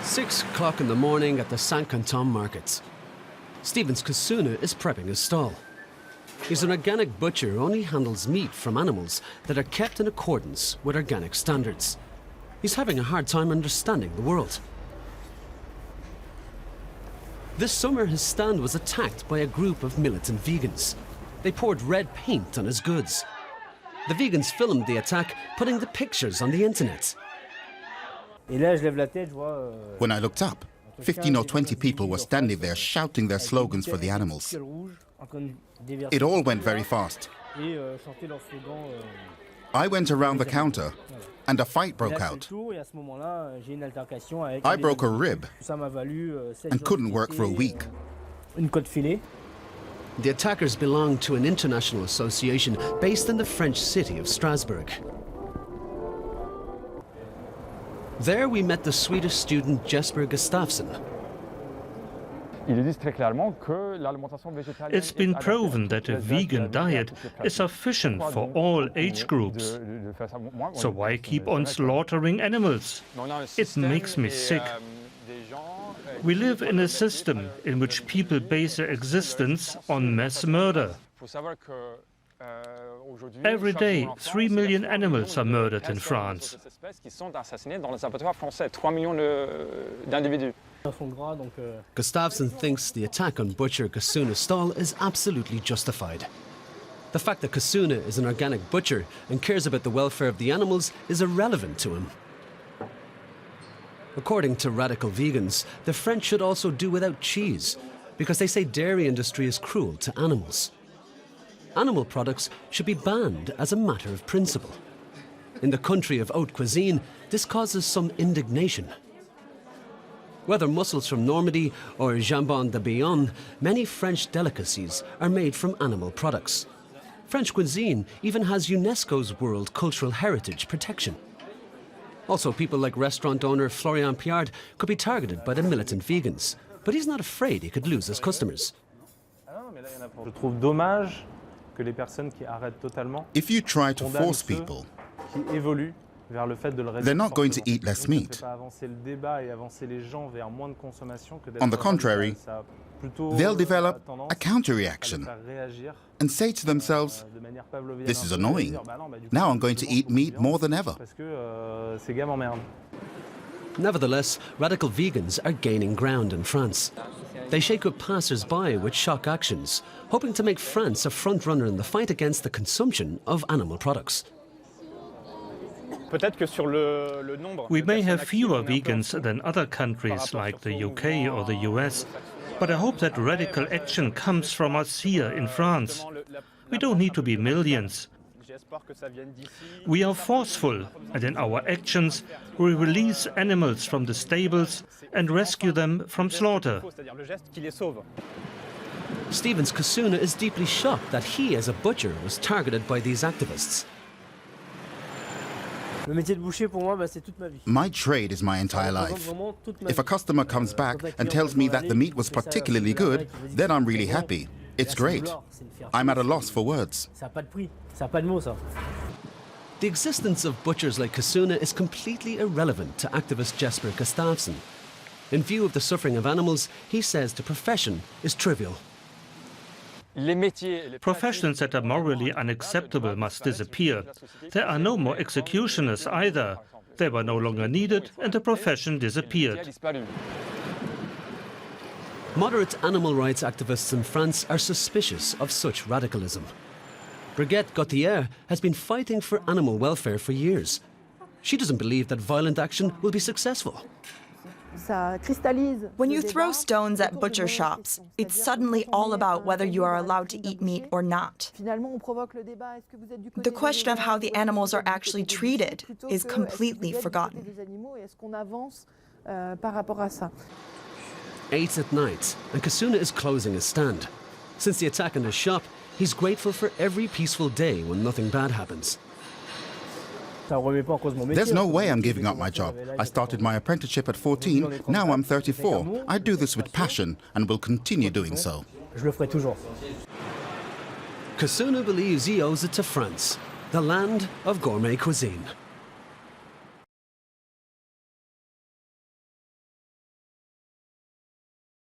6 o'clock in the morning at the Saint Quentin Market. Stephen's Kosuna is prepping his stall. He's an organic butcher who only handles meat from animals that are kept in accordance with organic standards. He's having a hard time understanding the world. This summer his stand was attacked by a group of militant vegans. They poured red paint on his goods. The vegans filmed the attack, putting the pictures on the internet. When I looked up, 15 or 20 people were standing there shouting their slogans for the animals. It all went very fast. I went around the counter and a fight broke out. I broke a rib and couldn't work for a week. The attackers belong to an international association based in the French city of Strasbourg. There we met the Swedish student Jesper Gustafsson. It's been proven that a vegan diet is sufficient for all age groups. So why keep on slaughtering animals? It makes me sick. We live in a system in which people base their existence on mass murder. Every day, 3 million animals are murdered in France. Gustafsson thinks the attack on butcher Kosuna's stall is absolutely justified. The fact that Kosuna is an organic butcher and cares about the welfare of the animals is irrelevant to him. According to radical vegans, the French should also do without cheese, because they say dairy industry is cruel to animals. Animal products should be banned as a matter of principle. In the country of haute cuisine, this causes some indignation. Whether mussels from Normandy or jambon de Bayonne, many French delicacies are made from animal products. French cuisine even has UNESCO's World Cultural Heritage protection. Also, people like restaurant owner Florian Piard could be targeted by the militant vegans, but he's not afraid he could lose his customers. If you try to force people, they're not going to eat less meat. On the contrary, they'll develop a counter-reaction and say to themselves, "This is annoying. Now I'm going to eat meat more than ever." Nevertheless, radical vegans are gaining ground in France. They shake up passers-by with shock actions, hoping to make France a front-runner in the fight against the consumption of animal products. We may have fewer vegans than other countries like the UK or the US, but I hope that radical action comes from us here in France. We don't need to be millions. We are forceful, and in our actions we release animals from the stables and rescue them from slaughter. Stephen's Kosuna is deeply shocked that he, as a butcher, was targeted by these activists. My trade is my entire life. If a customer comes back and tells me that the meat was particularly good, then I'm really happy. It's great. I'm at a loss for words. The existence of butchers like Kosuna is completely irrelevant to activist Jesper Gustafsson. In view of the suffering of animals, he says the profession is trivial. Professions that are morally unacceptable must disappear. There are no more executioners either. They were no longer needed and the profession disappeared. Moderate animal rights activists in France are suspicious of such radicalism. Brigitte Gauthier has been fighting for animal welfare for years. She doesn't believe that violent action will be successful. When you throw stones at butcher shops, it's suddenly all about whether you are allowed to eat meat or not. The question of how the animals are actually treated is completely forgotten. 8 at night, and Kosuna is closing his stand. Since the attack on his shop, he's grateful for every peaceful day when nothing bad happens. There's no way I'm giving up my job. I started my apprenticeship at 14, now I'm 34. I do this with passion and will continue doing so. Kosuna believes he owes it to France, the land of gourmet cuisine.